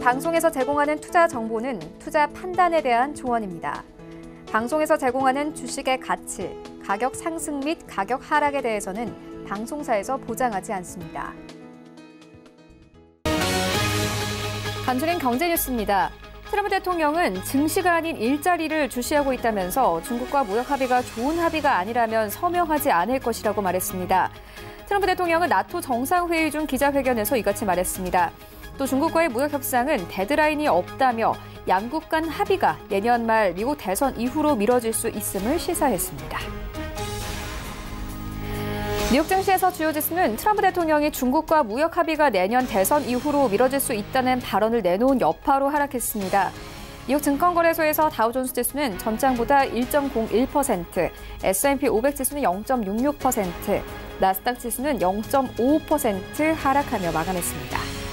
방송에서 제공하는 투자 정보는 투자 판단에 대한 조언입니다. 방송에서 제공하는 주식의 가치, 가격 상승 및 가격 하락에 대해서는 방송사에서 보장하지 않습니다. 간추린 경제 뉴스입니다. 트럼프 대통령은 증시가 아닌 일자리를 주시하고 있다면서 중국과 무역 합의가 좋은 합의가 아니라면 서명하지 않을 것이라고 말했습니다. 트럼프 대통령은 나토 정상회의 중 기자회견에서 이같이 말했습니다. 또 중국과의 무역 협상은 데드라인이 없다며 양국 간 합의가 내년 말 미국 대선 이후로 미뤄질 수 있음을 시사했습니다. 뉴욕 증시에서 주요 지수는 트럼프 대통령이 중국과 무역 합의가 내년 대선 이후로 미뤄질 수 있다는 발언을 내놓은 여파로 하락했습니다. 뉴욕 증권거래소에서 다우존스 지수는 전장보다 1.01%, S&P 500 지수는 0.66%, 나스닥 지수는 0.55% 하락하며 마감했습니다.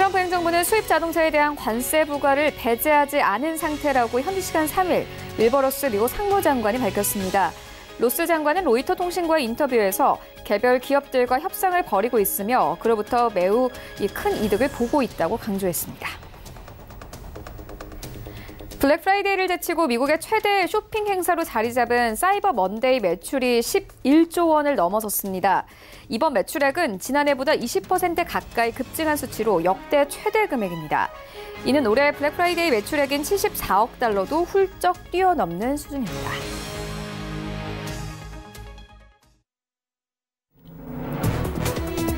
트럼프 행정부는 수입 자동차에 대한 관세 부과를 배제하지 않은 상태라고 현지 시간 3일 윌버 로스 미국 상무장관이 밝혔습니다. 로스 장관은 로이터 통신과의 인터뷰에서 개별 기업들과 협상을 벌이고 있으며 그로부터 매우 큰 이득을 보고 있다고 강조했습니다. 블랙 프라이데이를 제치고 미국의 최대 쇼핑 행사로 자리 잡은 사이버 먼데이 매출이 11조 원을 넘어섰습니다. 이번 매출액은 지난해보다 20% 가까이 급증한 수치로 역대 최대 금액입니다. 이는 올해 블랙 프라이데이 매출액인 74억 달러도 훌쩍 뛰어넘는 수준입니다.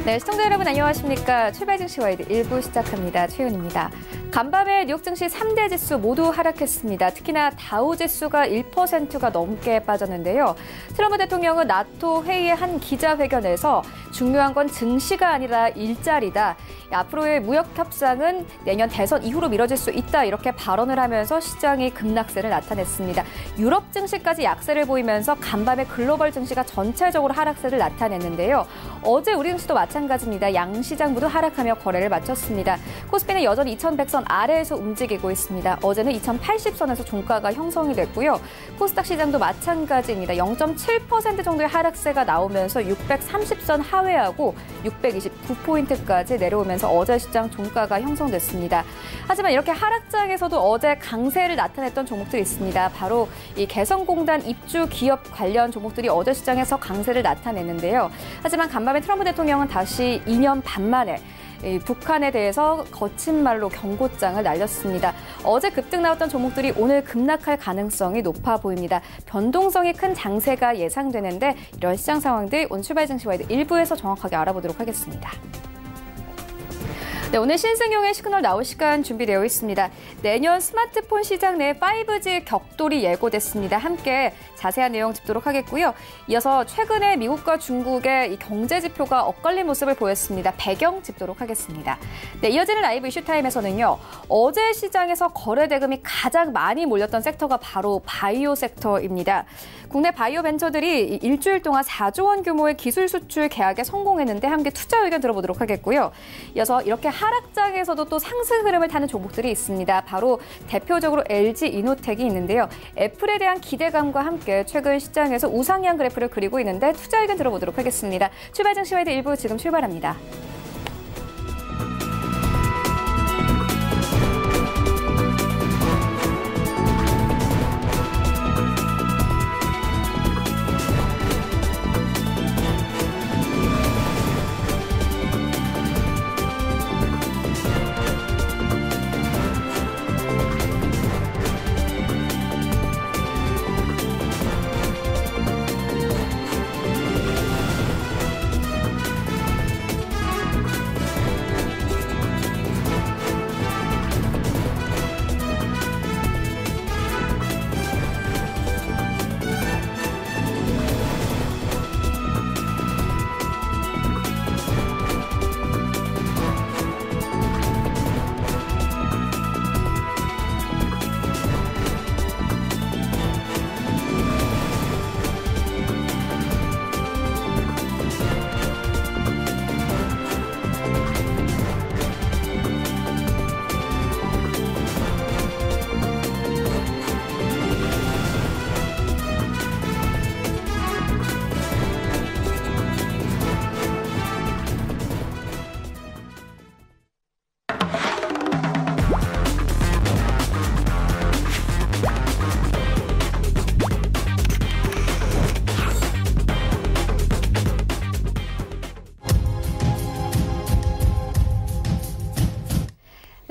네, 시청자 여러분 안녕하십니까. 출발 증시 와이드 1부 시작합니다. 최윤입니다. 간밤에 뉴욕 증시 3대 지수 모두 하락했습니다. 특히나 다우 지수가 1%가 넘게 빠졌는데요. 트럼프 대통령은 나토 회의의 한 기자회견에서 중요한 건 증시가 아니라 일자리다. 앞으로의 무역 협상은 내년 대선 이후로 미뤄질 수 있다. 이렇게 발언을 하면서 시장이 급락세를 나타냈습니다. 유럽 증시까지 약세를 보이면서 간밤에 글로벌 증시가 전체적으로 하락세를 나타냈는데요. 어제 우리 증시도 마찬가지입니다. 양시장 모두 하락하며 거래를 마쳤습니다. 코스피는 여전히 2100선 아래에서 움직이고 있습니다. 어제는 2080선에서 종가가 형성이 됐고요. 코스닥 시장도 마찬가지입니다. 0.7% 정도의 하락세가 나오면서 630선 하회하고 629포인트까지 내려오면서 어제 시장 종가가 형성됐습니다. 하지만 이렇게 하락장에서도 어제 강세를 나타냈던 종목들이 있습니다. 바로 이 개성공단 입주 기업 관련 종목들이 어제 시장에서 강세를 나타냈는데요. 하지만 간밤에 트럼프 대통령은 다시 2년 반 만에 북한에 대해서 거친 말로 경고장을 날렸습니다. 어제 급등 나왔던 종목들이 오늘 급락할 가능성이 높아 보입니다. 변동성이 큰 장세가 예상되는데 이런 시장 상황들 오늘 출발 증시 와이드 1부에서 정확하게 알아보도록 하겠습니다. 네, 오늘 신승용의 시그널 나올 시간 준비되어 있습니다. 내년 스마트폰 시장 내 5G 격돌이 예고됐습니다. 함께 자세한 내용 짚도록 하겠고요. 이어서 최근에 미국과 중국의 이 경제 지표가 엇갈린 모습을 보였습니다. 배경 짚도록 하겠습니다. 네, 이어지는 라이브 이슈타임에서는요. 어제 시장에서 거래 대금이 가장 많이 몰렸던 섹터가 바로 바이오 섹터입니다. 국내 바이오 벤처들이 일주일 동안 4조 원 규모의 기술 수출 계약에 성공했는데 함께 투자 의견 들어보도록 하겠고요. 이어서 이렇게 하락장에서도 또 상승 흐름을 타는 종목들이 있습니다. 바로 대표적으로 LG 이노텍이 있는데요. 애플에 대한 기대감과 함께 최근 시장에서 우상향 그래프를 그리고 있는데 투자 의견 들어보도록 하겠습니다. 출발 증시 와이드 1부 지금 출발합니다.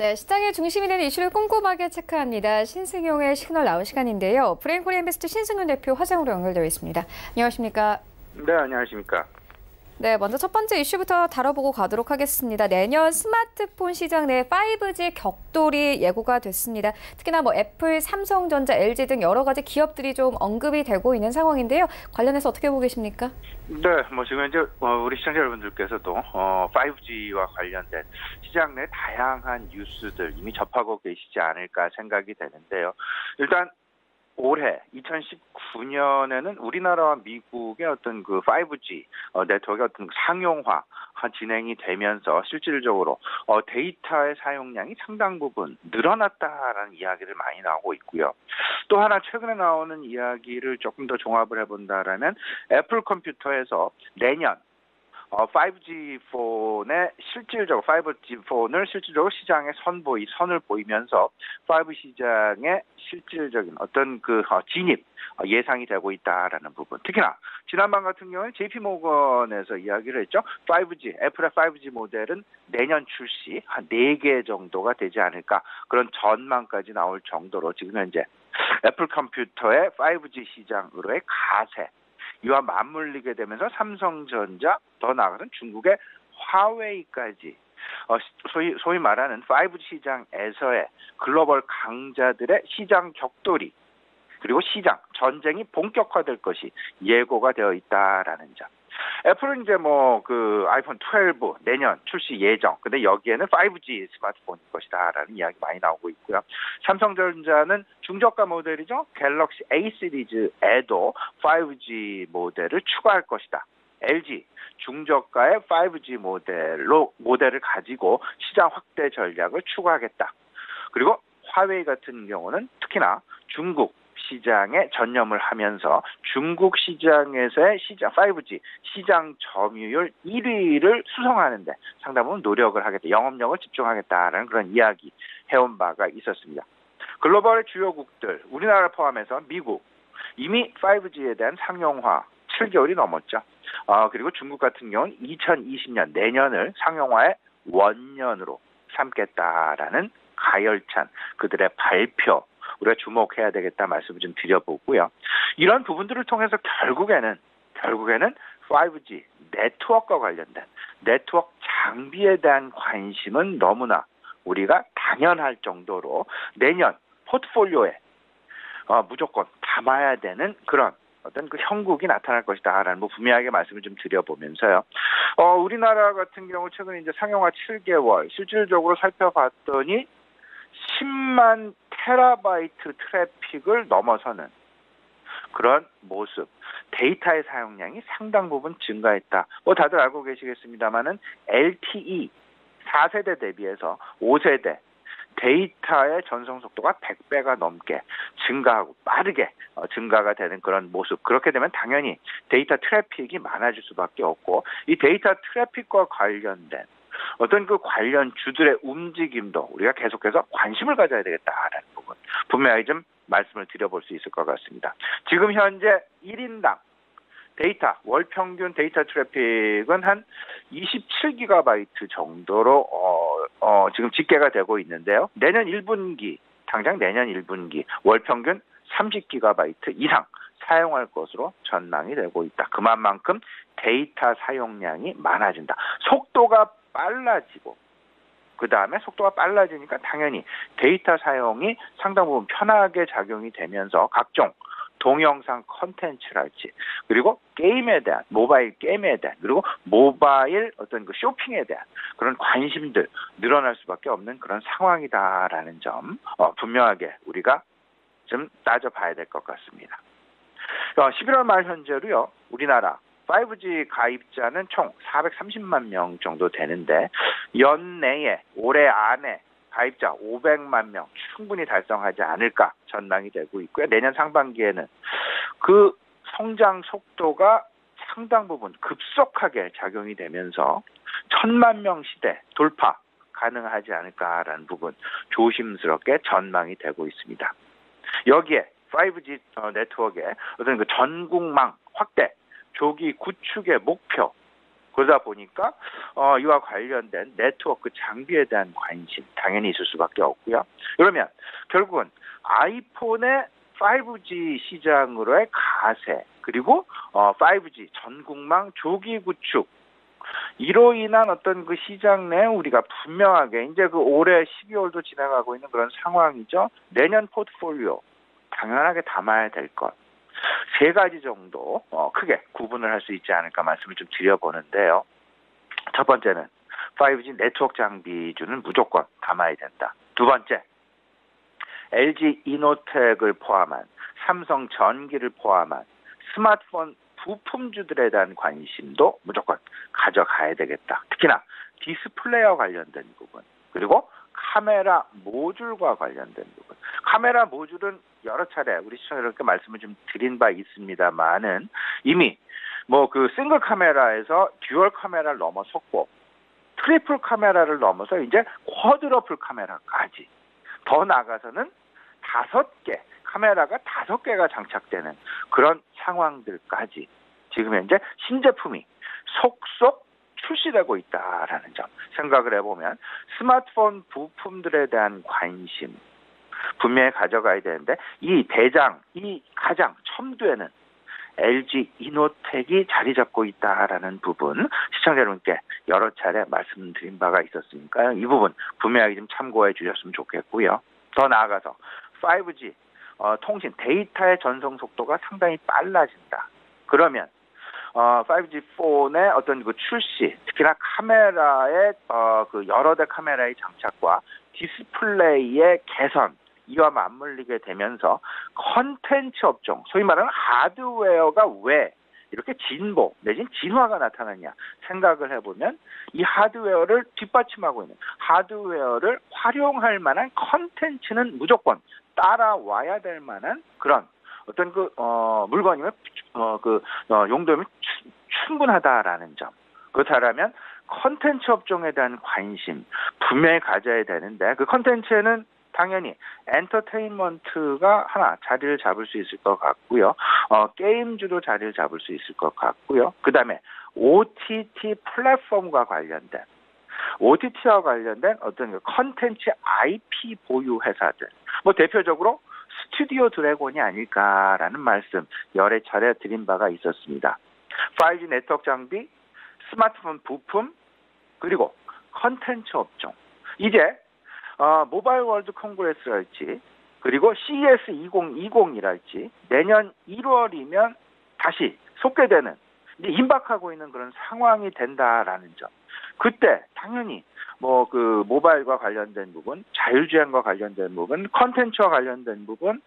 네, 시장의 중심이 되는 이슈를 꼼꼼하게 체크합니다. 신승용의 시그널 나온 시간인데요. 브레인코리아 인베스트 신승용 대표 화상으로 연결되어 있습니다. 안녕하십니까? 네, 안녕하십니까? 네, 먼저 첫 번째 이슈부터 다뤄보고 가도록 하겠습니다. 내년 스마트폰 시장 내 5G 격돌이 예고가 됐습니다. 특히나 애플, 삼성전자, LG 등 여러 가지 기업들이 좀 언급이 되고 있는 상황인데요. 관련해서 어떻게 보고 계십니까? 네, 지금 이제 우리 시청자 여러분들께서도 5G와 관련된 시장 내 다양한 뉴스들 이미 접하고 계시지 않을까 생각이 되는데요. 일단 올해 2019년에는 우리나라와 미국의 어떤 그 5G 네트워크의 어떤 상용화 진행이 되면서 실질적으로 데이터의 사용량이 상당 부분 늘어났다라는 이야기를 많이 나오고 있고요. 또 하나 최근에 나오는 이야기를 조금 더 종합을 해본다라면 애플 컴퓨터에서 내년 5G 폰의 5G 폰을 실질적으로 시장에 선을 보이면서 5G 시장의 실질적인 어떤 그 진입 예상이 되고 있다라는 부분. 특히나 지난번 같은 경우는 JP모건에서 이야기를 했죠. 애플의 5G 모델은 내년 출시 한 4개 정도가 되지 않을까 그런 전망까지 나올 정도로 지금 현재 애플 컴퓨터의 5G 시장으로의 가세 이와 맞물리게 되면서 삼성전자 더 나아가서는 중국의 화웨이까지 소위 말하는 5G 시장에서의 글로벌 강자들의 시장 격돌이 그리고 시장 전쟁이 본격화될 것이 예고가 되어 있다라는 점. 애플은 이제 그 아이폰 12 내년 출시 예정. 근데 여기에는 5G 스마트폰일 것이다라는 이야기 많이 나오고 있고요. 삼성전자는 중저가 모델이죠. 갤럭시 A 시리즈에도 5G 모델을 추가할 것이다. LG 중저가의 5G 모델을 가지고 시장 확대 전략을 추구하겠다. 그리고 화웨이 같은 경우는 특히나 중국 시장에 전념을 하면서 중국 시장에서의 5G 시장 점유율 1위를 수성하는데 상당 부분 노력을 하겠다. 영업력을 집중하겠다라는 그런 이야기 해온 바가 있었습니다. 글로벌의 주요국들, 우리나라 포함해서 미국, 이미 5G에 대한 상용화 7개월이 넘었죠. 그리고 중국 같은 경우는 2020년 내년을 상용화의 원년으로 삼겠다라는 가열찬 그들의 발표 우리가 주목해야 되겠다 말씀을 좀 드려보고요. 이런 부분들을 통해서 결국에는 5G 네트워크와 관련된 네트워크 장비에 대한 관심은 너무나 우리가 당연할 정도로 내년 포트폴리오에 무조건 담아야 되는 그런 어떤 그 형국이 나타날 것이다라는 분명하게 말씀을 좀 드려보면서요. 우리나라 같은 경우 최근 이제 상용화 7개월 실질적으로 살펴봤더니 10만 테라바이트 트래픽을 넘어서는 그런 모습, 데이터의 사용량이 상당 부분 증가했다. 다들 알고 계시겠습니다만은 LTE 4세대 대비해서 5세대 데이터의 전송 속도가 100배가 넘게 증가하고 빠르게 증가가 되는 그런 모습. 그렇게 되면 당연히 데이터 트래픽이 많아질 수밖에 없고 이 데이터 트래픽과 관련된 어떤 그 관련 주들의 움직임도 우리가 계속해서 관심을 가져야 되겠다라는 부분 분명히 좀 말씀을 드려볼 수 있을 것 같습니다. 지금 현재 1인당 데이터 월 평균 데이터 트래픽은 한 27GB 정도로 지금 집계가 되고 있는데요. 당장 내년 1분기 월 평균 30GB 이상 사용할 것으로 전망이 되고 있다. 그만큼 데이터 사용량이 많아진다. 속도가 빨라지고 그 다음에 속도가 빨라지니까 당연히 데이터 사용이 상당 부분 편하게 작용이 되면서 각종 동영상 컨텐츠랄지 그리고 게임에 대한 모바일 게임에 대한 그리고 모바일 어떤 그 쇼핑에 대한 그런 관심들 늘어날 수밖에 없는 그런 상황이다라는 점 분명하게 우리가 좀 따져봐야 될 것 같습니다. 11월 말 현재로요 우리나라 5G 가입자는 총 430만 명 정도 되는데 연내에 올해 안에 가입자 500만 명 충분히 달성하지 않을까 전망이 되고 있고요. 내년 상반기에는 그 성장 속도가 상당 부분 급속하게 작용이 되면서 1000만 명 시대 돌파 가능하지 않을까라는 부분 조심스럽게 전망이 되고 있습니다. 여기에 5G 네트워크의 어떤 그 전국망 확대 조기 구축의 목표 그러다 보니까 이와 관련된 네트워크 장비에 대한 관심 당연히 있을 수밖에 없고요. 그러면 결국은 아이폰의 5G 시장으로의 가세 그리고 5G 전국망 조기 구축 이로 인한 어떤 그 시장 내 우리가 분명하게 이제 그 올해 12월도 진행하고 있는 그런 상황이죠. 내년 포트폴리오 당연하게 담아야 될 것. 세 가지 정도 크게 구분을 할 수 있지 않을까 말씀을 좀 드려보는데요. 첫 번째는 5G 네트워크 장비주는 무조건 담아야 된다. 두 번째, LG 이노텍을 포함한 삼성 전기를 포함한 스마트폰 부품주들에 대한 관심도 무조건 가져가야 되겠다. 특히나 디스플레이와 관련된 부분 그리고 카메라 모듈과 관련된 부분. 카메라 모듈은 여러 차례 우리 시청자들께 말씀을 좀 드린 바 있습니다만은 이미 뭐 그 싱글 카메라에서 듀얼 카메라를 넘어섰고 트리플 카메라를 넘어서 이제 쿼드러플 카메라까지 더 나아가서는 5개 카메라가 5개가 장착되는 그런 상황들까지 지금 현재 신제품이 속속 출시되고 있다라는 점 생각을 해보면 스마트폰 부품들에 대한 관심 분명히 가져가야 되는데 이 가장 첨두에는 LG 이노텍이 자리 잡고 있다라는 부분 시청자 여러분께 여러 차례 말씀드린 바가 있었으니까요. 이 부분 분명히 좀 참고해 주셨으면 좋겠고요. 더 나아가서 5G 통신 데이터의 전송 속도가 상당히 빨라진다. 그러면 5G 폰의 어떤 그 출시, 특히나 카메라의 그 여러 대 카메라의 장착과 디스플레이의 개선 이와 맞물리게 되면서 컨텐츠 업종, 소위 말하는 하드웨어가 왜 이렇게 진보 내지는 진화가 나타나냐 생각을 해보면 이 하드웨어를 뒷받침하고 있는 하드웨어를 활용할 만한 컨텐츠는 무조건 따라와야 될 만한 그런 어떤 그 물건이면 용도면 충분하다라는 점. 그렇다면 컨텐츠 업종에 대한 관심 분명히 가져야 되는데 그 컨텐츠에는 당연히 엔터테인먼트가 하나 자리를 잡을 수 있을 것 같고요. 게임주도 자리를 잡을 수 있을 것 같고요. 그다음에 OTT 플랫폼과 관련된 OTT와 관련된 어떤 컨텐츠 IP 보유 회사들 뭐 대표적으로 스튜디오 드래곤이 아닐까라는 말씀 여러 차례 드린 바가 있었습니다. 5G 네트워크 장비, 스마트폰 부품, 그리고 컨텐츠 업종. 이제 모바일 월드 콩그레스랄지 그리고 CES 2020이랄지 내년 1월이면 다시 속개되는 이제 임박하고 있는 그런 상황이 된다라는 점. 그때 당연히 뭐 그 모바일과 관련된 부분, 자율주행과 관련된 부분, 컨텐츠와 관련된 부분,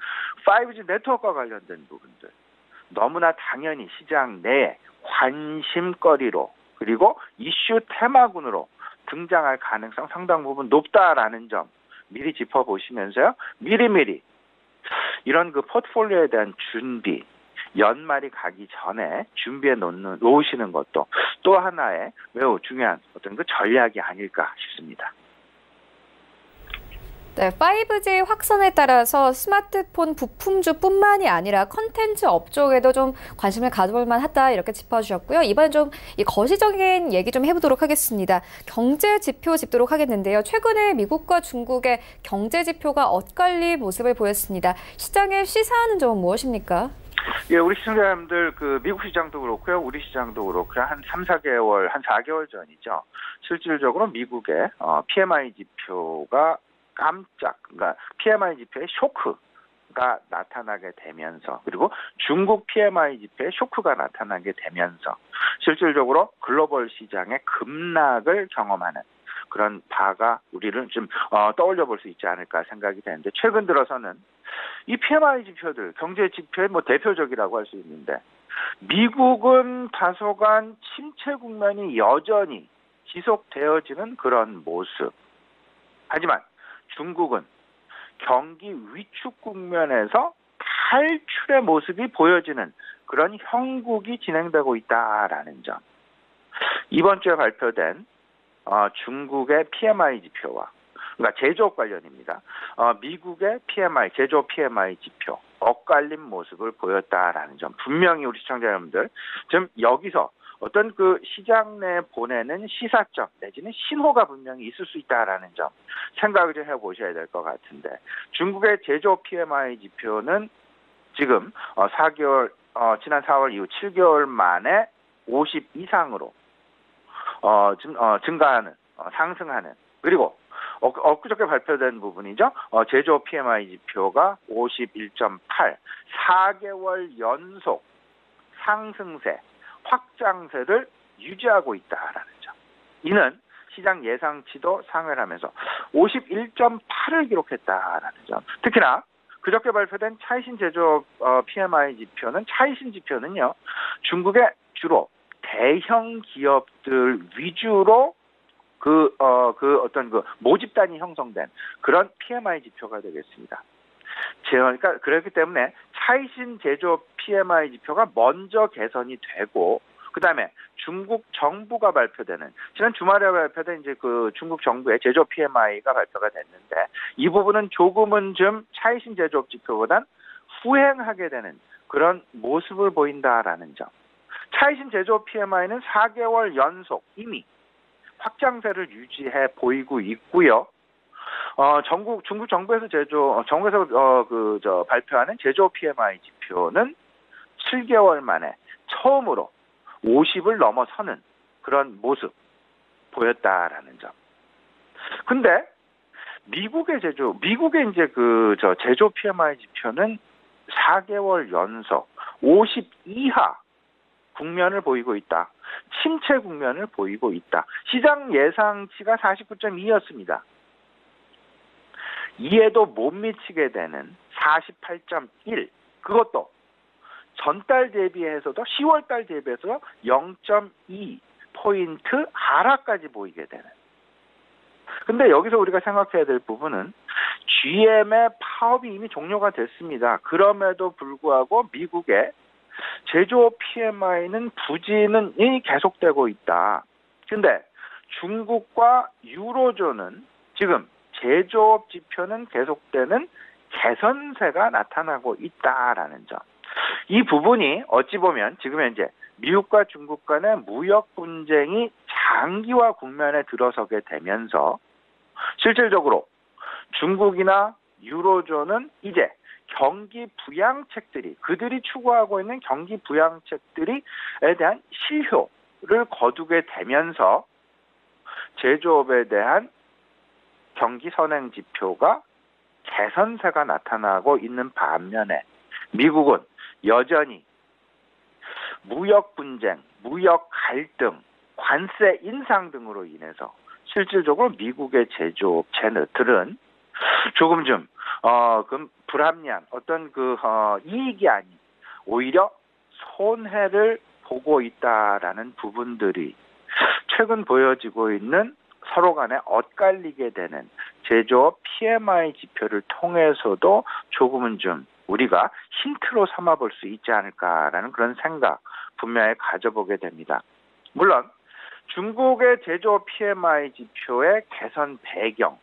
5G 네트워크와 관련된 부분들 너무나 당연히 시장 내에 관심거리로 그리고 이슈 테마군으로 등장할 가능성 상당 부분 높다라는 점 미리 짚어보시면서요. 미리미리 이런 그 포트폴리오에 대한 준비 연말이 가기 전에 준비해 놓으시는 것도 또 하나의 매우 중요한 어떤 그 전략이 아닐까 싶습니다. 네, 5G 확산에 따라서 스마트폰 부품주뿐만이 아니라 컨텐츠 업종에도 좀 관심을 가져볼 만하다 이렇게 짚어주셨고요. 이번엔 좀 이 거시적인 얘기 좀 해보도록 하겠습니다. 경제 지표 짚도록 하겠는데요. 최근에 미국과 중국의 경제 지표가 엇갈린 모습을 보였습니다. 시장의 시사하는 점은 무엇입니까? 예, 우리 시청자분들 그 미국 시장도 그렇고요. 우리 시장도 그렇고요. 한 3-4개월, 한 4개월 전이죠. 실질적으로 미국의 PMI 지표가 그러니까 PMI 지표의 쇼크가 나타나게 되면서 그리고 중국 PMI 지표의 쇼크가 나타나게 되면서 실질적으로 글로벌 시장의 급락을 경험하는 그런 바가 우리를 좀 떠올려 볼 수 있지 않을까 생각이 되는데 최근 들어서는 이 PMI 지표들 경제 지표의 뭐 대표적이라고 할 수 있는데 미국은 다소간 침체 국면이 여전히 지속되어지는 그런 모습. 하지만 중국은 경기 위축 국면에서 탈출의 모습이 보여지는 그런 형국이 진행되고 있다라는 점. 이번 주에 발표된 중국의 PMI 지표와 그러니까 제조업 관련입니다. 미국의 PMI, 제조업 PMI 지표 엇갈린 모습을 보였다라는 점. 분명히 우리 시청자 여러분들 지금 여기서 어떤 그 시장 내 보내는 시사점 내지는 신호가 분명히 있을 수 있다라는 점 생각을 좀 해보셔야 될 것 같은데, 중국의 제조 PMI 지표는 지금 4개월 지난 4월 이후 7개월 만에 50 이상으로 증가하는 상승하는, 그리고 엊그저께 발표된 부분이죠. 제조 PMI 지표가 51.8, 4개월 연속 상승세, 확장세를 유지하고 있다라는 점. 이는 시장 예상치도 상회를 하면서 51.8을 기록했다라는 점. 특히나 그저께 발표된 차이신 제조 PMI 지표는, 차이신 지표는요, 중국의 주로 대형 기업들 위주로 어떤 모집단이 형성된 그런 PMI 지표가 되겠습니다. 그러니까 그렇기 때문에 차이신 제조 PMI 지표가 먼저 개선이 되고, 그 다음에 중국 정부가 발표되는, 지난 주말에 발표된 이제 그 중국 정부의 제조 PMI가 발표가 됐는데, 이 부분은 조금은 좀 차이신 제조업 지표보단 후행하게 되는 그런 모습을 보인다라는 점. 차이신 제조업 PMI는 4개월 연속 이미 확장세를 유지해 보이고 있고요. 중국 정부에서 발표하는 제조 PMI 지표는 7개월 만에 처음으로 50을 넘어서는 그런 모습 보였다라는 점. 근데 미국의 이제 제조 PMI 지표는 4개월 연속 50 이하 국면을 보이고 있다. 침체 국면을 보이고 있다. 시장 예상치가 49.2였습니다. 이에도 못 미치게 되는 48.1, 그것도 전달 대비해서도 10월달 대비해서 0.2포인트 하락까지 보이게 되는. 근데 여기서 우리가 생각해야 될 부분은 GM의 파업이 이미 종료가 됐습니다. 그럼에도 불구하고 미국의 제조업 PMI는 부진이 계속되고 있다. 근데 중국과 유로존은 지금 제조업 지표는 계속되는 개선세가 나타나고 있다라는 점. 이 부분이 어찌 보면 지금 현재 미국과 중국 간의 무역 분쟁이 장기화 국면에 들어서게 되면서 실질적으로 중국이나 유로존은 이제 경기 부양책들이, 그들이 추구하고 있는 경기 부양책들에 대한 실효를 거두게 되면서 제조업에 대한 경기 선행 지표가 개선세가 나타나고 있는 반면에 미국은 여전히 무역 분쟁, 무역 갈등, 관세 인상 등으로 인해서 실질적으로 미국의 제조업체들은 조금 좀 불합리한 어떤 이익이 아닌 오히려 손해를 보고 있다라는 부분들이 최근 보여지고 있는 서로 간에 엇갈리게 되는 제조업 PMI 지표를 통해서도 조금은 좀 우리가 힌트로 삼아 볼 수 있지 않을까라는 그런 생각 분명히 가져보게 됩니다. 물론 중국의 제조업 PMI 지표의 개선 배경,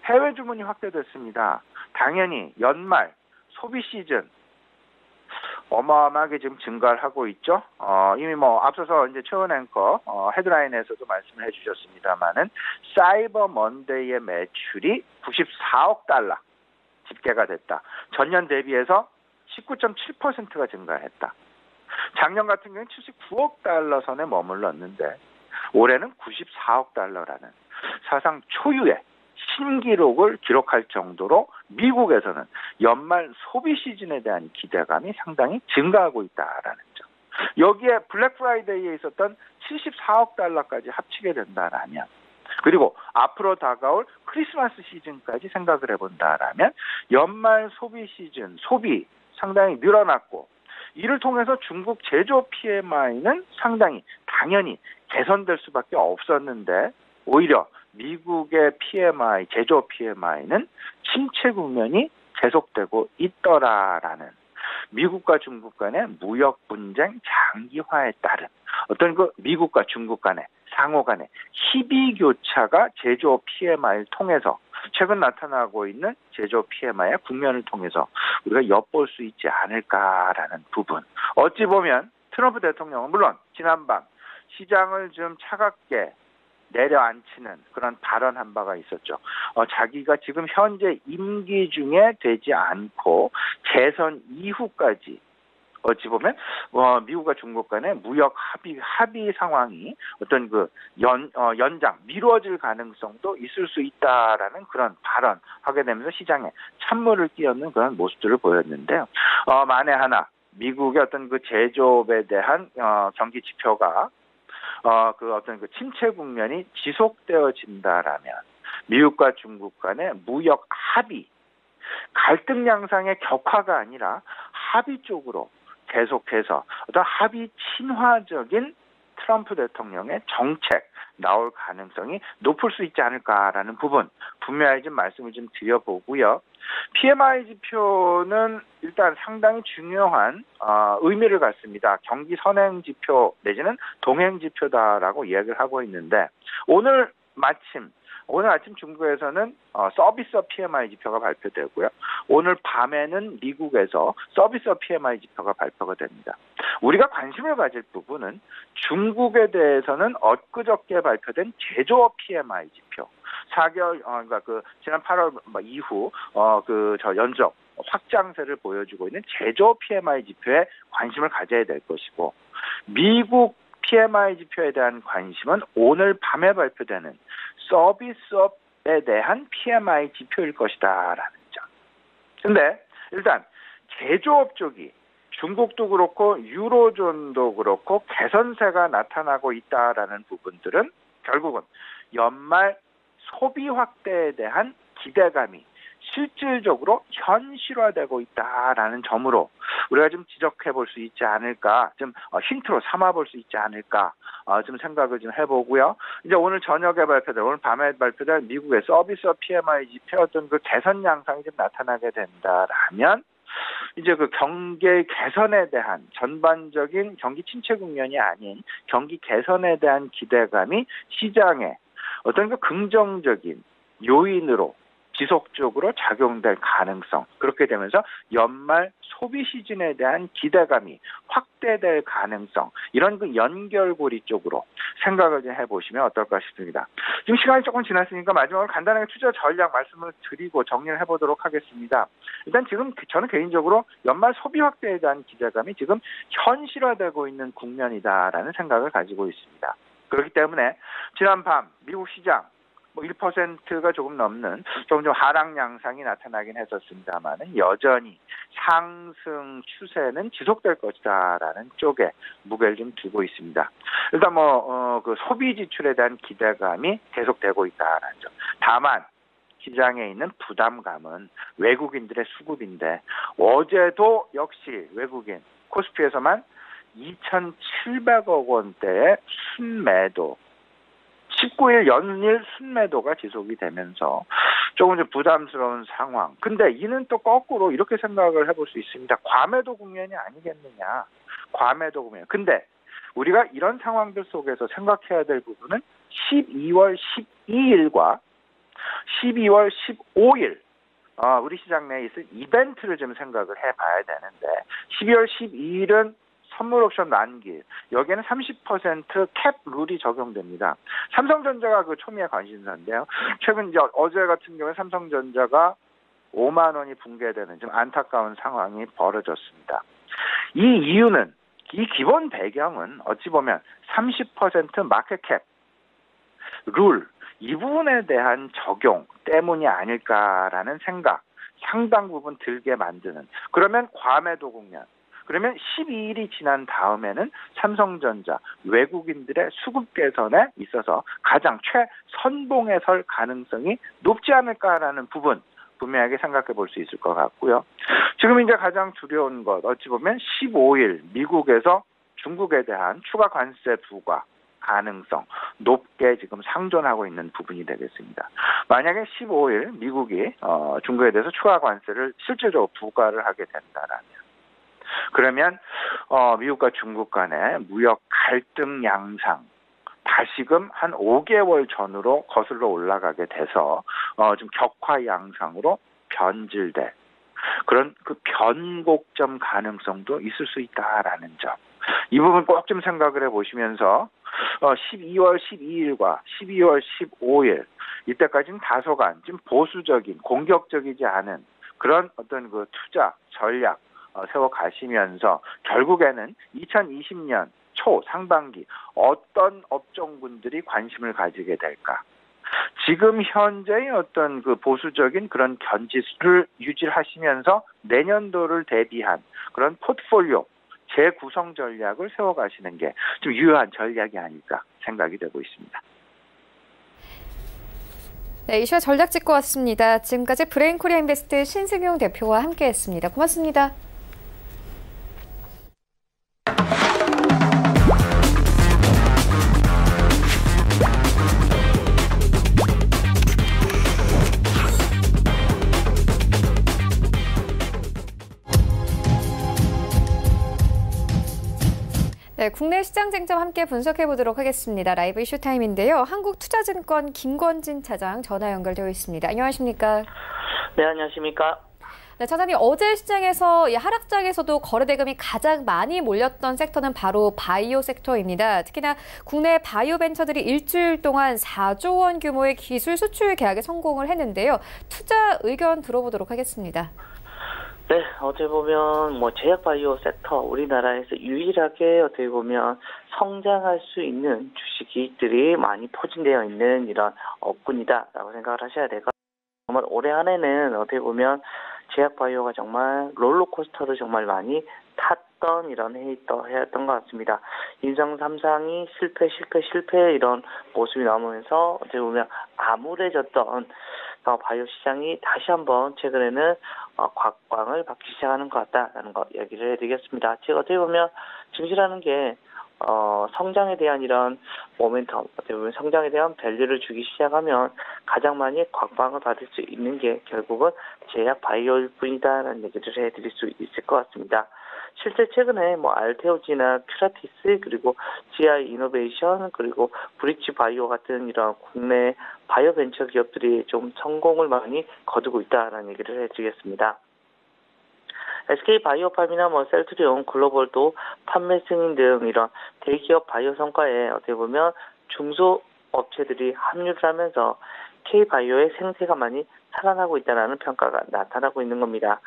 해외 주문이 확대됐습니다. 당연히 연말 소비 시즌 어마어마하게 지금 증가를 하고 있죠. 이미 앞서서 이제 최원 앵커 헤드라인에서도 말씀을 해주셨습니다만은 사이버 먼데이의 매출이 94억 달러 집계가 됐다. 전년 대비해서 19.7%가 증가했다. 작년 같은 경우는 79억 달러 선에 머물렀는데 올해는 94억 달러라는 사상 초유의 신기록을 기록할 정도로 미국에서는 연말 소비 시즌에 대한 기대감이 상당히 증가하고 있다라는 점. 여기에 블랙 프라이데이에 있었던 74억 달러까지 합치게 된다라면, 그리고 앞으로 다가올 크리스마스 시즌까지 생각을 해본다라면 연말 소비 시즌 소비 상당히 늘어났고, 이를 통해서 중국 제조 PMI는 상당히 당연히 개선될 수밖에 없었는데 오히려 미국의 PMI, 제조 PMI는 침체 국면이 계속되고 있더라라는, 미국과 중국 간의 무역 분쟁 장기화에 따른 어떤 미국과 중국 간의 상호 간의 희비 교차가 제조 PMI를 통해서 최근 나타나고 있는 제조 PMI의 국면을 통해서 우리가 엿볼 수 있지 않을까라는 부분. 어찌 보면 트럼프 대통령은 물론 지난밤 시장을 좀 차갑게 내려앉히는 그런 발언한 바가 있었죠. 자기가 지금 현재 임기 중에 되지 않고 재선 이후까지 어찌 보면 미국과 중국 간의 무역 합의 상황이 어떤 그 연장 미뤄질 가능성도 있을 수 있다라는 그런 발언하게 되면서 시장에 찬물을 끼얹는 그런 모습들을 보였는데요. 만에 하나 미국의 어떤 그 제조업에 대한 경기 지표가 그 어떤 그 침체 국면이 지속되어진다라면 미국과 중국 간의 무역 합의 갈등 양상의 격화가 아니라 합의 쪽으로 계속해서 어떤 합의 친화적인 트럼프 대통령의 정책 나올 가능성이 높을 수 있지 않을까라는 부분 분명히 좀 말씀을 좀 드려보고요. PMI 지표는 일단 상당히 중요한 의미를 갖습니다. 경기 선행 지표 내지는 동행 지표다라고 이야기를 하고 있는데 오늘 아침 중국에서는 서비스업 PMI 지표가 발표되고요. 오늘 밤에는 미국에서 서비스업 PMI 지표가 발표가 됩니다. 우리가 관심을 가질 부분은 중국에 대해서는 엊그저께 발표된 제조업 PMI 지표 4개월 그러니까 그 지난 8월 이후 연적 확장세를 보여주고 있는 제조업 PMI 지표에 관심을 가져야 될 것이고 미국 PMI 지표에 대한 관심은 오늘 밤에 발표되는 서비스업에 대한 PMI 지표일 것이다라는 점. 근데 일단 제조업 쪽이 중국도 그렇고 유로존도 그렇고 개선세가 나타나고 있다라는 부분들은 결국은 연말 소비 확대에 대한 기대감이 실질적으로 현실화되고 있다라는 점으로 우리가 좀 지적해 볼 수 있지 않을까, 좀 힌트로 삼아 볼 수 있지 않을까, 좀 생각을 좀 해보고요. 이제 오늘 저녁에 발표될, 오늘 밤에 발표될 미국의 서비스업 PMI 지표 어떤 그 개선 양상이 좀 나타나게 된다라면 이제 그 경기 개선에 대한 전반적인 경기 침체 국면이 아닌 경기 개선에 대한 기대감이 시장에 어떤 그 긍정적인 요인으로 지속적으로 작용될 가능성, 그렇게 되면서 연말 소비 시즌에 대한 기대감이 확대될 가능성, 이런 그 연결고리 쪽으로 생각을 좀 해보시면 어떨까 싶습니다. 지금 시간이 조금 지났으니까 마지막으로 간단하게 투자 전략 말씀을 드리고 정리를 해보도록 하겠습니다. 일단 지금 저는 개인적으로 연말 소비 확대에 대한 기대감이 지금 현실화되고 있는 국면이다라는 생각을 가지고 있습니다. 그렇기 때문에 지난 밤 미국 시장 1%가 조금 넘는 좀 하락 양상이 나타나긴 했었습니다만은 여전히 상승 추세는 지속될 것이다라는 쪽에 무게를 좀 두고 있습니다. 일단 그 소비 지출에 대한 기대감이 계속되고 있다라는 점. 다만 시장에 있는 부담감은 외국인들의 수급인데 어제도 역시 외국인 코스피에서만 2,700억 원대의 순매도 19일 연일 순매도가 지속이 되면서 조금 좀 부담스러운 상황. 근데 이는 또 거꾸로 이렇게 생각을 해볼 수 있습니다. 과매도 국면이 아니겠느냐. 과매도 국면. 근데 우리가 이런 상황들 속에서 생각해야 될 부분은 12월 12일과 12월 15일 우리 시장 내에 있을 이벤트를 좀 생각을 해봐야 되는데 12월 12일은 선물 옵션 만기, 여기에는 30% 캡 룰이 적용됩니다. 삼성전자가 그 초미의 관심사인데요. 최근 이제 어제 같은 경우에 삼성전자가 5만 원이 붕괴되는 좀 안타까운 상황이 벌어졌습니다. 이 이유는, 이 기본 배경은 어찌 보면 30% 마켓캡 룰, 이 부분에 대한 적용 때문이 아닐까라는 생각 상당 부분 들게 만드는, 그러면 과매도 국면, 그러면 12일이 지난 다음에는 삼성전자 외국인들의 수급 개선에 있어서 가장 최선봉에 설 가능성이 높지 않을까라는 부분 분명하게 생각해 볼 수 있을 것 같고요. 지금 이제 가장 두려운 것, 어찌 보면 15일 미국에서 중국에 대한 추가 관세 부과 가능성 높게 지금 상존하고 있는 부분이 되겠습니다. 만약에 15일 미국이 중국에 대해서 추가 관세를 실질적으로 부과를 하게 된다라면, 그러면 미국과 중국 간의 무역 갈등 양상 다시금 한 5개월 전으로 거슬러 올라가게 돼서 좀 격화 양상으로 변질될 그런 그 변곡점 가능성도 있을 수 있다라는 점. 이 부분 꼭 좀 생각을 해보시면서 12월 12일과 12월 15일 이때까지는 다소간 좀 보수적인 공격적이지 않은 그런 어떤 그 투자 전략 세워 가시면서 결국에는 2020년 초 상반기 어떤 업종군들이 관심을 가지게 될까? 지금 현재의 어떤 그 보수적인 그런 견지를 유지하시면서 내년도를 대비한 그런 포트폴리오 재구성 전략을 세워가시는 게 좀 유효한 전략이 아닐까 생각이 되고 있습니다. 네, 이슈와 전략 짚고 왔습니다. 지금까지 브레인코리아 인베스트 신승용 대표와 함께했습니다. 고맙습니다. 네, 국내 시장 쟁점 함께 분석해 보도록 하겠습니다. 라이브 이슈 타임인데요. 한국투자증권 김권진 차장 전화 연결되어 있습니다. 안녕하십니까? 네, 안녕하십니까? 네, 차장님, 어제 시장에서 하락장에서도 거래 대금이 가장 많이 몰렸던 섹터는 바로 바이오 섹터입니다. 특히나 국내 바이오 벤처들이 일주일 동안 4조 원 규모의 기술 수출 계약에 성공을 했는데요. 투자 의견 들어보도록 하겠습니다. 네, 어제 보면 제약 바이오 섹터 우리나라에서 유일하게 어떻게 보면 성장할 수 있는 주식들이 많이 포진되어 있는 이런 업군이다라고 생각을 하셔야 되고, 정말 올해 한 해는 어떻게 보면 제약 바이오가 정말 롤러코스터를 정말 많이 탔던 이런 해였던 것 같습니다. 인성 3상이 실패 이런 모습이 나오면서 어떻게 보면 암울해졌던 바이오 시장이 다시 한번 최근에는 곽광을 받기 시작하는 것 같다라는 거 얘기를 해드리겠습니다. 제가 어떻게 보면 증시라는 게 성장에 대한 이런 모멘텀, 어떻게 보면 성장에 대한 밸류를 주기 시작하면 가장 많이 곽광을 받을 수 있는 게 결국은 제약 바이오일 뿐이다라는 얘기를 해드릴 수 있을 것 같습니다. 실제 최근에 알테오지나 큐라티스 그리고 GI 이노베이션 그리고 브릿지 바이오 같은 이런 국내 바이오 벤처 기업들이 좀 성공을 많이 거두고 있다라는 얘기를 해드리겠습니다. SK 바이오팜이나 셀트리온 글로벌도 판매 승인 등 이런 대기업 바이오 성과에 어떻게 보면 중소 업체들이 합류를 하면서 K바이오의 생태가 많이 살아나고 있다는 평가가 나타나고 있는 겁니다.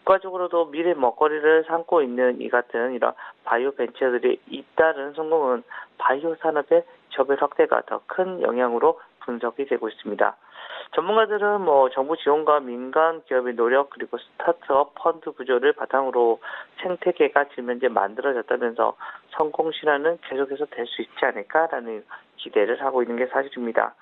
국가적으로도 미래 먹거리를 삼고 있는 이 같은 이런 바이오 벤처들이 잇따른 성공은 바이오 산업의 저변 확대가 더 큰 영향으로 분석이 되고 있습니다. 전문가들은 정부 지원과 민간 기업의 노력 그리고 스타트업 펀드 구조를 바탕으로 생태계가 지금 현재 만들어졌다면서 성공 신화는 계속해서 될 수 있지 않을까라는 기대를 하고 있는 게 사실입니다.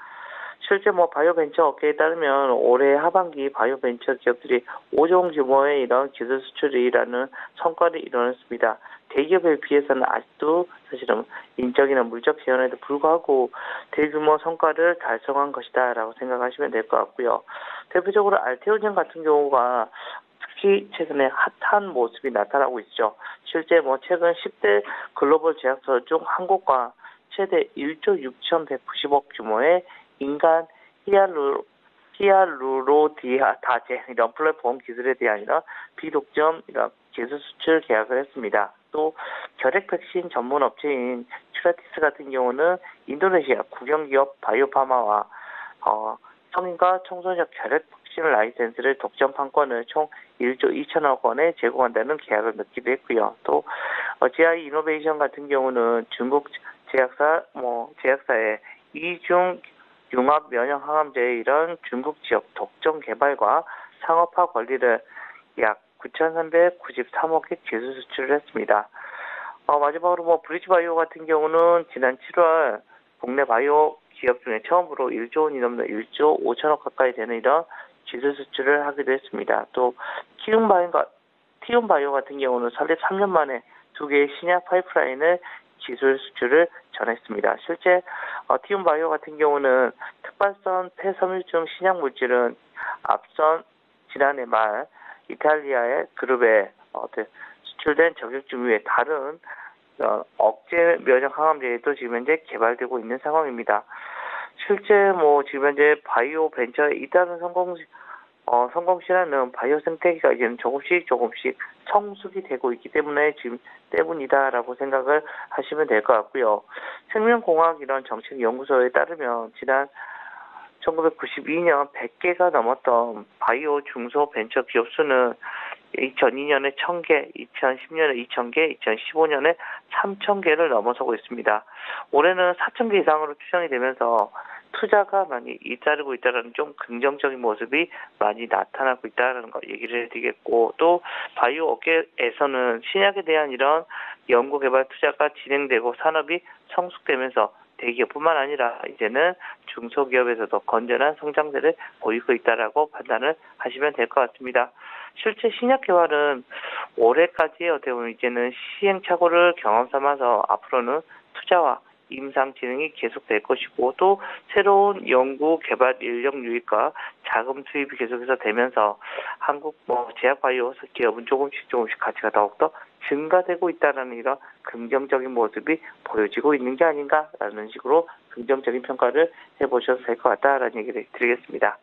실제 바이오 벤처 업계에 따르면 올해 하반기 바이오 벤처 기업들이 5조 규모의 이런 기술 수출이라는 성과를 이뤄냈습니다. 대기업에 비해서는 아직도 사실은 인적이나 물적 지원에도 불구하고 대규모 성과를 달성한 것이다라고 생각하시면 될 것 같고요. 대표적으로 알테오젠 같은 경우가 특히 최근에 핫한 모습이 나타나고 있죠. 실제 최근 10대 글로벌 제약사 중 한국과 최대 1조 6,190억 규모의 인간 히알루로니다제 이런 플랫폼 기술에 대한 이런 비독점 이런 기술 수출 계약을 했습니다. 또 결핵 백신 전문 업체인 큐라티스 같은 경우는 인도네시아 국영기업 바이오파마와 성인과 청소년 결핵 백신 라이센스를 독점 판권을 총 1조 2천억 원에 제공한다는 계약을 맺기도 했고요. 또 GI 이노베이션 같은 경우는 중국 제약사의 이중 융합 면역 항암제의 이런 중국 지역 독점 개발과 상업화 권리를 약 9,393억의 기술 수출을 했습니다. 마지막으로 브릿지 바이오 같은 경우는 지난 7월 국내 바이오 기업 중에 처음으로 1조 원이 넘는 1조 5천억 가까이 되는 이런 기술 수출을 하기도 했습니다. 또 티움 바이오 같은 경우는 설립 3년 만에 2개의 신약 파이프라인을 기술 수출을 전했습니다. 실제 티움 바이오 같은 경우는 특발성 폐섬유증 신약 물질은 앞선 지난해 말 이탈리아의 그룹에 수출된 적용증 외에 다른 억제 면역 항암제도 지금 현재 개발되고 있는 상황입니다. 실제 지금 현재 바이오 벤처의 잇따른 성공 성공시라는 바이오 생태계가 이제는 조금씩 성숙이 되고 있기 때문이다라고 생각을 하시면 될 것 같고요. 생명공학 이런 정책연구소에 따르면 지난 1992년 100개가 넘었던 바이오 중소벤처 기업 수는 2002년에 1000개, 2010년에 2000개, 2015년에 3000개를 넘어서고 있습니다. 올해는 4000개 이상으로 추정이 되면서 투자가 많이 잇따르고 있다는 좀 긍정적인 모습이 많이 나타나고 있다는 거 얘기를 해드리겠고, 또 바이오 업계에서는 신약에 대한 이런 연구 개발 투자가 진행되고 산업이 성숙되면서 대기업뿐만 아니라 이제는 중소기업에서도 건전한 성장세를 보이고 있다라고 판단을 하시면 될 것 같습니다. 실제 신약 개발은 올해까지 어떻게 보면 이제는 시행착오를 경험 삼아서 앞으로는 투자와 임상 진행이 계속될 것이고, 또 새로운 연구 개발 인력 유입과 자금 투입이 계속해서 되면서 한국 제약 바이오 기업은 조금씩 가치가 더욱더 증가되고 있다는 이런 긍정적인 모습이 보여지고 있는 게 아닌가라는 식으로 긍정적인 평가를 해보셔도 될 것 같다라는 얘기를 드리겠습니다.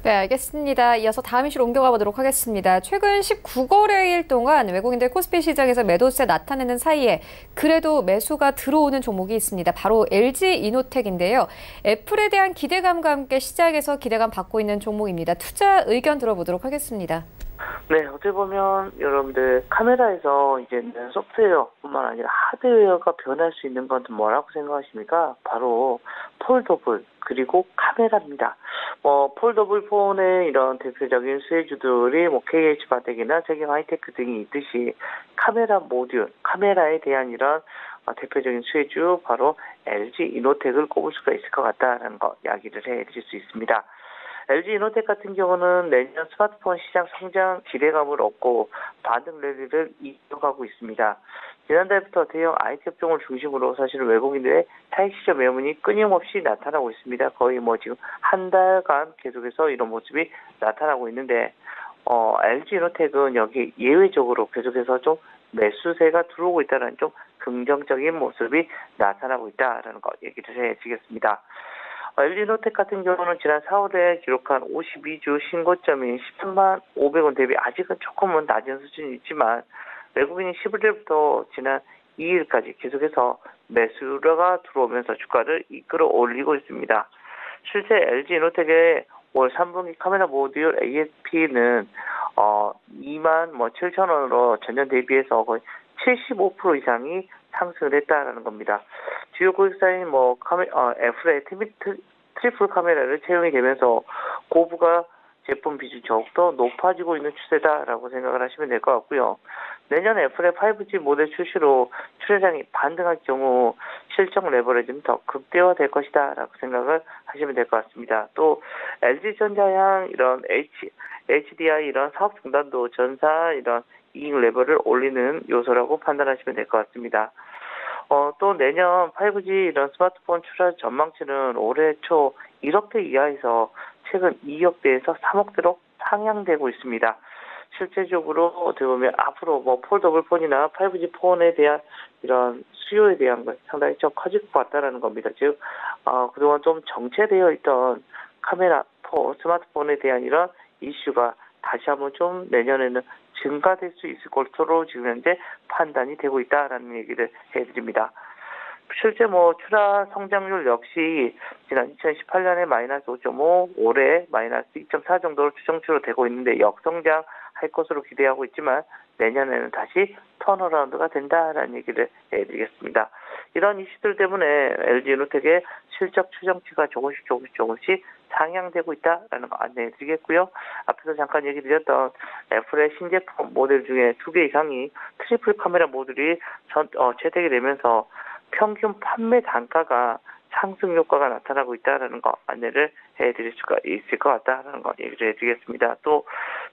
네, 알겠습니다. 이어서 다음 이슈로 옮겨가 보도록 하겠습니다. 최근 19거래일 동안 외국인들 코스피 시장에서 매도세 나타내는 사이에 그래도 매수가 들어오는 종목이 있습니다. 바로 LG이노텍인데요. 애플에 대한 기대감과 함께 시장에서 기대감 받고 있는 종목입니다. 투자 의견 들어보도록 하겠습니다. 네, 어떻게 보면 여러분들 카메라에서 이제는 소프트웨어뿐만 아니라 하드웨어가 변할 수 있는 건 뭐라고 생각하십니까? 바로 폴더블 그리고 카메라입니다. 폴더블 폰의 이런 대표적인 수혜주들이 KH바텍이나 세경 하이테크 등이 있듯이 카메라 모듈, 카메라에 대한 이런 대표적인 수혜주 바로 LG이노텍을 꼽을 수가 있을 것 같다라는 거 이야기를 해드릴 수 있습니다. LG이노텍 같은 경우는 내년 스마트폰 시장 성장 기대감을 얻고 반등 랠리를 이어가고 있습니다. 지난달부터 대형 IT 업종을 중심으로 사실은 외국인들의 타익 시장 매물이 끊임없이 나타나고 있습니다. 거의 지금 한 달간 계속해서 이런 모습이 나타나고 있는데, LG이노텍은 여기 예외적으로 계속해서 좀 매수세가 들어오고 있다는 좀 긍정적인 모습이 나타나고 있다라는 거 얘기를 해드리겠습니다. LG이노텍 같은 경우는 지난 4월에 기록한 52주 신고점인 13만 500원 대비 아직은 조금은 낮은 수준이 있지만 외국인이 11일부터 지난 2일까지 계속해서 매수가 들어오면서 주가를 이끌어 올리고 있습니다. 실제 LG이노텍의 올 3분기 카메라 모듈 ASP는 2만 7천 원으로 전년 대비해서 거의 75% 이상이 상승을 했다라는 겁니다. 주요 고객사인 애플의 트리플 카메라를 채용이 되면서 고부가 제품 비중이 더욱더 높아지고 있는 추세다라고 생각을 하시면 될 것 같고요. 내년 애플의 5G 모델 출시로 출하량이 반등할 경우 실적 레버리지는 더 극대화될 것이다라고 생각을 하시면 될 것 같습니다. 또 LG전자향 이런 HDI 이런 사업 중단도 전사 이런 이익 레벨을 올리는 요소라고 판단하시면 될 것 같습니다. 또 내년 5G 이런 스마트폰 출하 전망치는 올해 초 1억대 이하에서 최근 2억대에서 3억대로 상향되고 있습니다. 실제적으로 어떻게 보면 앞으로 폴더블 폰이나 5G 폰에 대한 이런 수요에 대한 것 상당히 좀 커질 것 같다라는 겁니다. 즉, 그동안 좀 정체되어 있던 카메라, 스마트폰에 대한 이런 이슈가 다시 한번 좀 내년에는 증가될 수 있을 것으로 지금 현재 판단이 되고 있다라는 얘기를 해드립니다. 실제 출하 성장률 역시 지난 2018년에 마이너스 5.5, 올해 마이너스 2.4 정도로 추정치로 되고 있는데 역성장할 것으로 기대하고 있지만 내년에는 다시 턴어라운드가 된다라는 얘기를 해드리겠습니다. 이런 이슈들 때문에 LG이노텍의 실적 추정치가 조금씩 상향되고 있다라는 거 안내해드리겠고요. 앞에서 잠깐 얘기 드렸던 애플의 신제품 모델 중에 2개 이상이 트리플 카메라 모듈이 채택이 되면서 평균 판매 단가가 상승 효과가 나타나고 있다는 거 안내를 해드릴 수가 있을 것 같다는 거 얘기를 해드리겠습니다. 또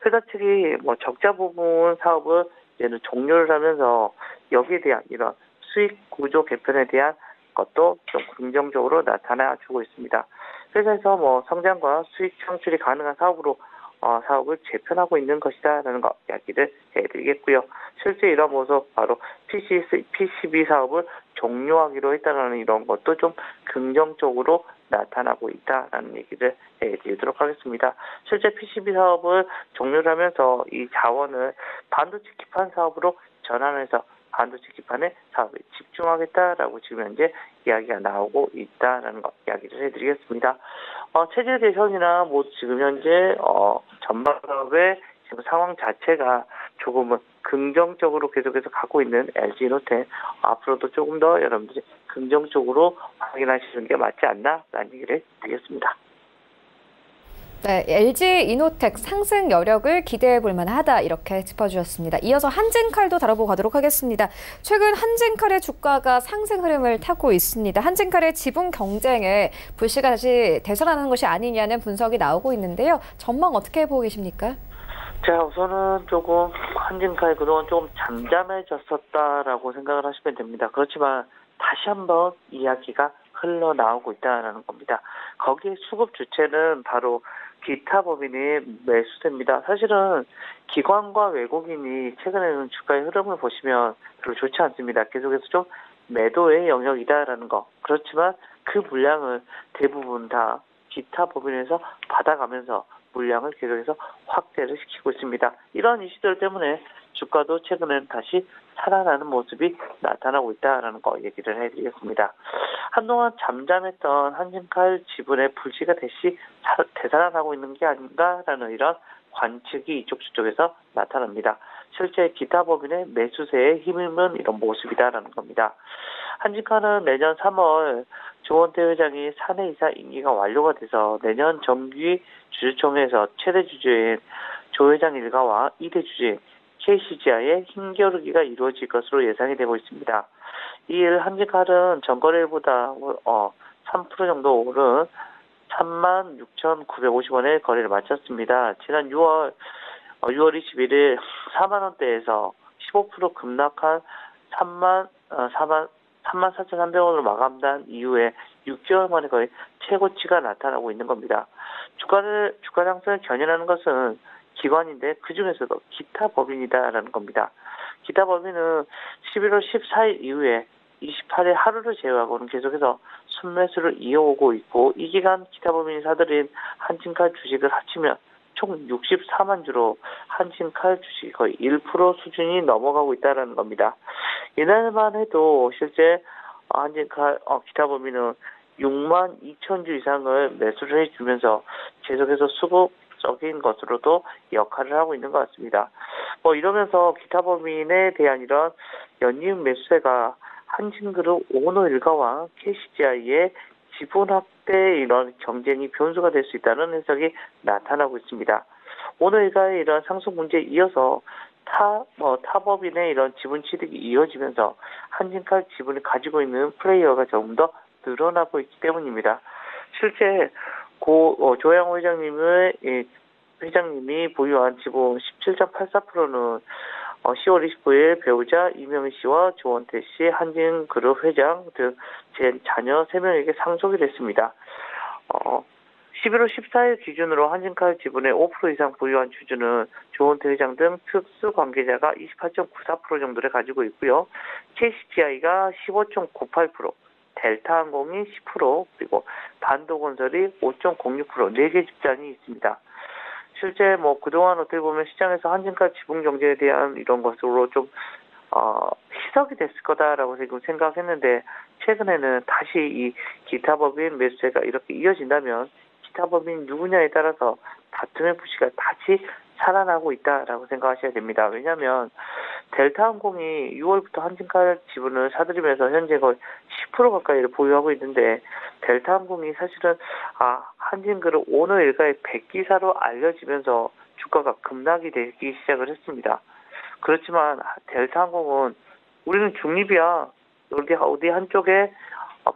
회사 측이 적자 부분 사업을 이제는 종료를 하면서 여기에 대한 이런 수익 구조 개편에 대한 것도 좀 긍정적으로 나타나주고 있습니다. 회사에서 성장과 수익 창출이 가능한 사업을 재편하고 있는 것이다라는 거 이야기를 해드리겠고요. 실제 이런 모습 바로 PCB 사업을 종료하기로 했다는 이런 것도 좀 긍정적으로 나타나고 있다라는 얘기를 드리도록 하겠습니다. 실제 PCB 사업을 종료를 하면서 이 자원을 반도체 기판 사업으로 전환해서 반도체 기판의 사업에 집중하겠다라고 지금 현재 이야기가 나오고 있다라는 거 이야기를 해드리겠습니다. 체제 개선이나 뭐 지금 현재 전반 사업의 지금 상황 자체가 조금은 긍정적으로 계속해서 가고 있는 LG이노텍, 앞으로도 조금 더 여러분들이 긍정적으로 확인하시는 게 맞지 않나라는 얘기를 드리겠습니다. 네, LG이노텍 상승 여력을 기대해 볼 만하다 이렇게 짚어주셨습니다. 이어서 한진칼도 다뤄보고 가도록 하겠습니다. 최근 한진칼의 주가가 상승 흐름을 타고 있습니다. 한진칼의 지분 경쟁에 불씨가 다시 되살아나는 것이 아니냐는 분석이 나오고 있는데요. 전망 어떻게 보고 계십니까? 자, 우선은 조금 한진칼 그동안 조금 잠잠해졌었다라고 생각을 하시면 됩니다. 그렇지만 다시 한번 이야기가 흘러나오고 있다는 겁니다. 거기에 수급 주체는 바로 기타 법인의 매수세입니다. 사실은 기관과 외국인이 최근에는 주가의 흐름을 보시면 별로 좋지 않습니다. 계속해서 좀 매도의 영역이다라는 거. 그렇지만 그 물량을 대부분 다 기타 법인에서 받아가면서 물량을 계속해서 확대를 시키고 있습니다. 이런 이슈들 때문에 주가도 최근에는 다시 살아나는 모습이 나타나고 있다는 거 얘기를 해드리겠습니다. 한동안 잠잠했던 한진칼 지분의 불씨가 다시 되살아나고 있는 게 아닌가라는 이런 관측이 이쪽 저쪽에서 나타납니다. 실제 기타 법인의 매수세에 힘입는 이런 모습이다라는 겁니다. 한진칼은 내년 3월 조원태 회장이 사내이사 임기가 완료가 돼서 내년 정기 주주총회에서 최대 주주인 조 회장 일가와 2대 주주인 KCGI의 힘겨루기가 이루어질 것으로 예상이 되고 있습니다. 이일 한진칼은 전거래일보다 3% 정도 오른 36,950원의 거래를 마쳤습니다. 지난 6월 21일 4만 원대에서 15% 급락한 34,300원으로 마감한 이후에 6개월 만에 거의 최고치가 나타나고 있는 겁니다. 주가 상승을 견인하는 것은 기관인데 그중에서도 기타 법인이다라는 겁니다. 기타 법인은 11월 14일 이후에 28일 하루를 제외하고는 계속해서 순매수를 이어오고 있고 이 기간 기타 법인이 사들인 한진칼 주식을 합치면 총 64만 주로 한진칼 주식이 거의 1% 수준이 넘어가고 있다는 겁니다. 이날만 해도 실제 한진칼 기타 법인은 6만 2천 주 이상을 매수를 해주면서 계속해서 수급적인 것으로도 역할을 하고 있는 것 같습니다. 이러면서 기타 법인에 대한 이런 연이은 매수세가 한진그룹 오너 일가와 KCGI의 지분 확대 이런 경쟁이 변수가 될 수 있다는 해석이 나타나고 있습니다. 오너 일가의 이런 상승 문제에 이어서 타 법인의 이런 지분 취득이 이어지면서 한진칼 지분을 가지고 있는 플레이어가 조금 더 늘어나고 있기 때문입니다. 실제 조양호 회장님이 보유한 지분 17.84%는 10월 29일 배우자 이명희 씨와 조원태 씨, 한진그룹 회장 등 제 자녀 3명에게 상속이 됐습니다. 11월 14일 기준으로 한진칼 지분의 5% 이상 보유한 주주는 조원태 회장 등 특수 관계자가 28.94% 정도를 가지고 있고요. KCGI가 15.98%, 델타항공이 10%, 그리고 반도건설이 5.06%, 4개 집단이 있습니다. 실제 그동안 어떻게 보면 시장에서 한진칼 지분 경쟁에 대한 이런 것으로 좀 희석이 됐을 거다라고 지금 생각했는데 최근에는 다시 이 기타 법인 매수세가 이렇게 이어진다면 기타 법인 누구냐에 따라서 다툼의 불씨가 다시 살아나고 있다라고 생각하셔야 됩니다. 왜냐하면 델타항공이 6월부터 한진칼 지분을 사들이면서 현재 거의 10% 가까이를 보유하고 있는데 델타항공이 사실은 한진그룹 오너 일가의 백기사로 알려지면서 주가가 급락이 되기 시작을 했습니다. 그렇지만 델타항공은 우리는 중립이야. 어디 한쪽에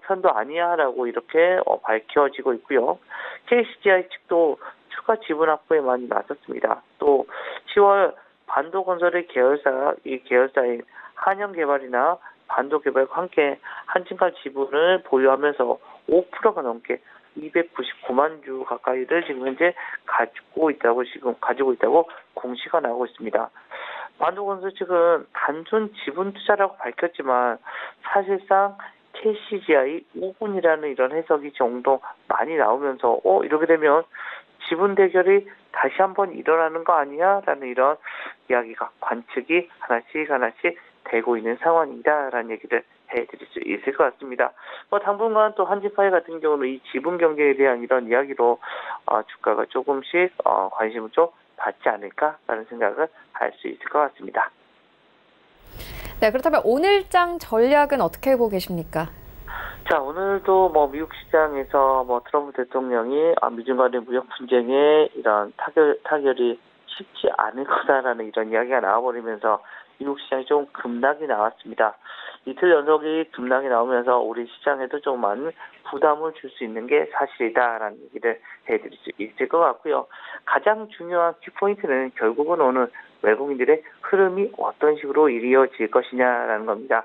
편도 아니야라고 이렇게 밝혀지고 있고요. KCGI 측도 추가 지분 확보에 많이 나섰습니다. 또 10월 반도건설의 계열사인 한영개발이나 반도개발과 함께 한진칼 지분을 보유하면서 5%가 넘게 299만 주 가까이를 지금 현재 가지고 있다고 공시가 나오고 있습니다. 완도건설 측은 단순 지분 투자라고 밝혔지만 사실상 KCGI 5분이라는 이런 해석이 정도 많이 나오면서 이렇게 되면 지분 대결이 다시 한번 일어나는 거 아니냐라는 이런 이야기가 관측이 하나씩 되고 있는 상황이다라는 얘기를 해드릴 수 있을 것 같습니다. 당분간 또 한지파이 같은 경우는 이 지분 경쟁에 대한 이런 이야기로 주가가 조금씩 관심을 좀 받지 않을까라는 생각을 할 수 있을 것 같습니다. 네, 그렇다면 오늘장 전략은 어떻게 보고 계십니까? 자, 오늘도 미국 시장에서 트럼프 대통령이 미중 간의 무역 분쟁에 이런 타결이 쉽지 않을 거다라는 이런 이야기가 나와버리면서 미국 시장이 좀 급락이 나왔습니다. 이틀 연속이 급락이 나오면서 우리 시장에도 좀 많은 부담을 줄 수 있는 게 사실이다라는 얘기를 해드릴 수 있을 것 같고요. 가장 중요한 키포인트는 결국은 오늘 외국인들의 흐름이 어떤 식으로 이루어질 것이냐라는 겁니다.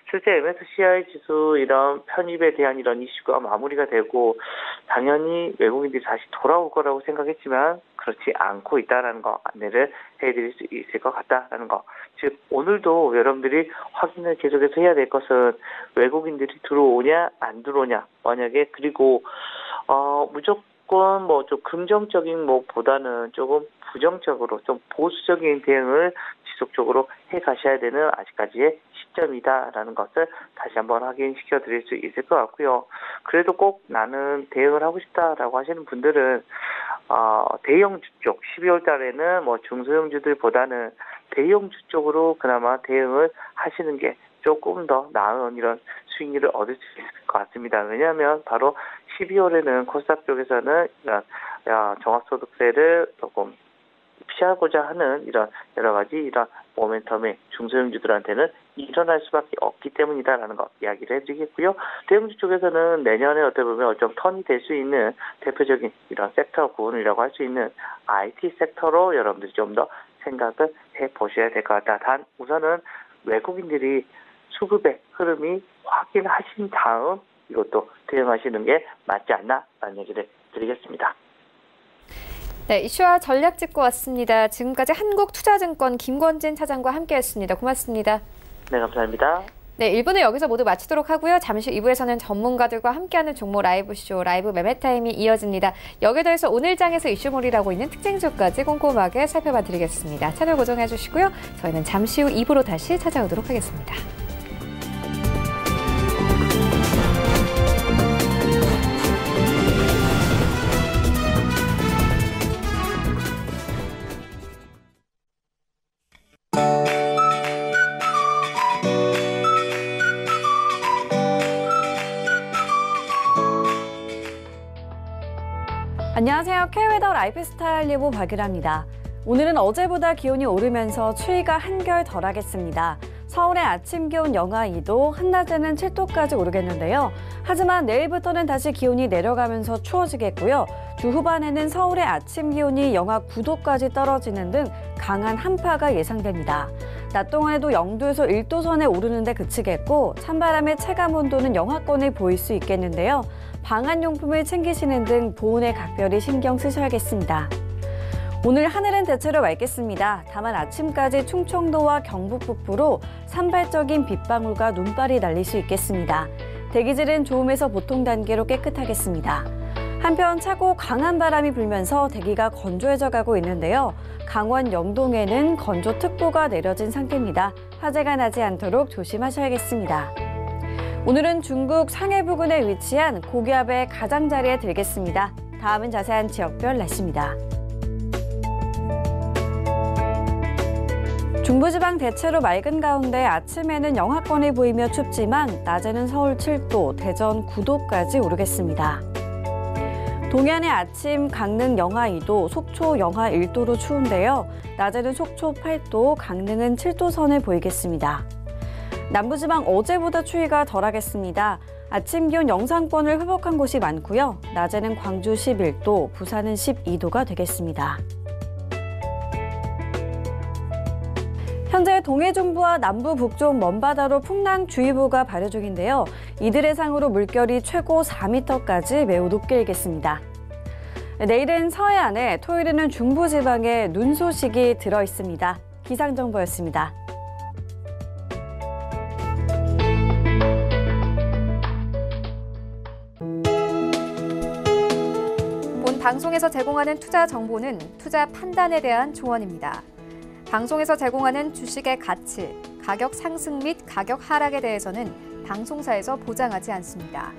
실제 MSCI 지수 이런 편입에 대한 이런 이슈가 마무리가 되고 당연히 외국인들이 다시 돌아올 거라고 생각했지만 그렇지 않고 있다라는 거 안내를 해드릴 수 있을 것 같다라는 거. 즉 오늘도 여러분들이 확인을 계속해서 해야 될 것은 외국인들이 들어오냐 안 들어오냐. 만약에 그리고 무조건 좀 긍정적인 보다는 조금 부정적으로 좀 보수적인 대응을 지속적으로 해 가셔야 되는 아직까지의 시점이다라는 것을 다시 한번 확인시켜 드릴 수 있을 것 같고요. 그래도 꼭 나는 대응을 하고 싶다라고 하시는 분들은 대형주 쪽 12월 달에는 중소형주들보다는 대형주 쪽으로 그나마 대응을 하시는 게 조금 더 나은 이런 수익률을 얻을 수 있을 것 같습니다. 왜냐하면 바로 12월에는 코스닥 쪽에서는 종합소득세를 조금 피하고자 하는 이런 여러 가지 이런 모멘텀이 중소형주들한테는 일어날 수밖에 없기 때문이다라는 거 이야기를 해드리겠고요. 대형주 쪽에서는 내년에 어떻게 보면 좀 턴이 될 수 있는 대표적인 이런 섹터 구분이라고 할 수 있는 IT 섹터로 여러분들이 좀 더 생각을 해보셔야 될 것 같다. 단 우선은 외국인들이 수급의 흐름이 확인하신 다음 이것도 대응하시는 게 맞지 않나라는 얘기를 드리겠습니다. 네, 이슈와 전략 짚고 왔습니다. 지금까지 한국투자증권 김권진 차장과 함께했습니다. 고맙습니다. 네, 감사합니다. 네, 1부는 여기서 모두 마치도록 하고요. 잠시 후 2부에서는 전문가들과 함께하는 종목 라이브쇼, 라이브 매매타임이 이어집니다. 여기에 더해서 오늘 장에서 이슈몰이라고 있는 특징주까지 꼼꼼하게 살펴봐 드리겠습니다. 채널 고정해 주시고요. 저희는 잠시 후 2부로 다시 찾아오도록 하겠습니다. 안녕하세요. K웨더 라이프스타일 예보 박유라입니다. 오늘은 어제보다 기온이 오르면서 추위가 한결 덜하겠습니다. 서울의 아침 기온 영하 2도, 한낮에는 7도까지 오르겠는데요. 하지만 내일부터는 다시 기온이 내려가면서 추워지겠고요. 주 후반에는 서울의 아침 기온이 영하 9도까지 떨어지는 등 강한 한파가 예상됩니다. 낮 동안에도 0도에서 1도 선에 오르는데 그치겠고 찬바람의 체감 온도는 영하권을 보일 수 있겠는데요. 방한용품을 챙기시는 등 보온에 각별히 신경 쓰셔야겠습니다. 오늘 하늘은 대체로 맑겠습니다. 다만 아침까지 충청도와 경북 북부로 산발적인 빗방울과 눈발이 날릴 수 있겠습니다. 대기질은 좋음에서 보통 단계로 깨끗하겠습니다. 한편 차고 강한 바람이 불면서 대기가 건조해져 가고 있는데요. 강원 영동에는 건조특보가 내려진 상태입니다. 화재가 나지 않도록 조심하셔야겠습니다. 오늘은 중국 상해 부근에 위치한 고기압의 가장자리에 들겠습니다. 다음은 자세한 지역별 날씨입니다. 중부지방 대체로 맑은 가운데 아침에는 영하권이 보이며 춥지만 낮에는 서울 7도, 대전 9도까지 오르겠습니다. 동해안의 아침 강릉 영하 2도, 속초 영하 1도로 추운데요. 낮에는 속초 8도, 강릉은 7도 선을 보이겠습니다. 남부지방 어제보다 추위가 덜하겠습니다. 아침 기온 영상권을 회복한 곳이 많고요. 낮에는 광주 11도, 부산은 12도가 되겠습니다. 현재 동해 중부와 남부 북쪽 먼바다로 풍랑주의보가 발효 중인데요. 이들 해상으로 물결이 최고 4m까지 매우 높게 일겠습니다. 내일은 서해안에, 토요일에는 중부지방에 눈 소식이 들어 있습니다. 기상정보였습니다. 본 방송에서 제공하는 투자 정보는 투자 판단에 대한 조언입니다. 방송에서 제공하는 주식의 가치, 가격 상승 및 가격 하락에 대해서는 방송사에서 보장하지 않습니다.